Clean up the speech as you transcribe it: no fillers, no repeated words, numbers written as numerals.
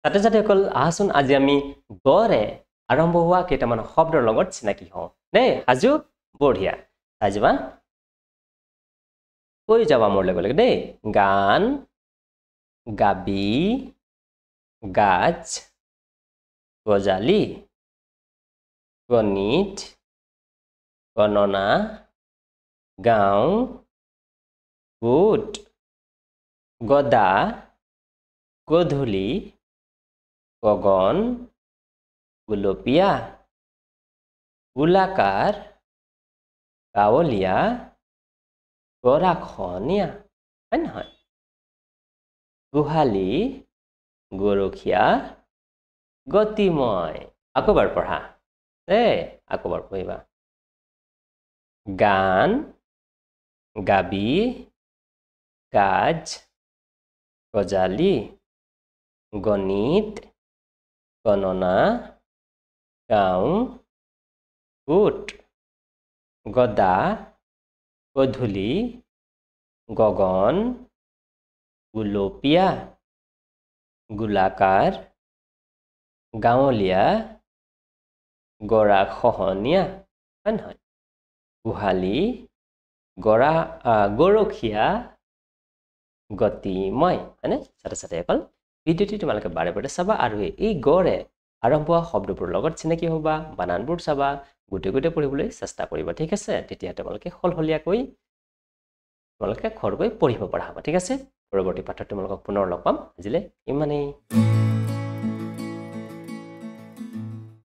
ছাত্ৰ ছাত্ৰীসকল আহাচোন আজি আমি গৰে আৰম্ভ হোৱা কেইটামান শব্দৰ লগত চিনাকি হওঁ দেই সাজু বঢ়িয়া চাই যাবা কৈ যাবা মোৰ লগে লগে দেই গান গাবি গাছ গজালি গণিত গণনা গাঁও গোট গদা গধূলি গগন গুলপীয়া গোলাকাৰ গাঁৱলীয়া গৰাখনীয়া হয় নহয় গোহালি গৰখীয়া গতিময় আকৌ এবাৰ পঢ়া দেই আকৌ এবাৰ পঢ়িবা গান গাবি গাছ গজালি গণিত গণনা গাঁও গোট গদা গধূলি গগন গুলপীয়া গোলাকাৰ গাঁৱলীয়া গৰাখহনীয়া হয় নহয় গোহালি গৰখীয়া গতিময় হয়নে ছাত্ৰ ছাত্ৰীসকল ভিডিঅ'টি তোমালোকে বাৰে বাৰে চাবা আৰু এই গড়ে আৰম্ভ হোৱা শব্দবোৰৰ লগত চিনাকি হ'বা বানানবোৰ চাবা গোটে গোটে পঢ়িবলৈ চেষ্টা কৰিবা ঠিক আছে তেতিয়া তোমালোকে সলসলীয়াকৈ তোমালোকে ঘৰগৈ পঢ়িব পৰা হ'ব ঠিক আছে পৰৱৰ্তী পাঠত তোমালোকক পুনৰ লগ পাম আজিলৈ ইমানেই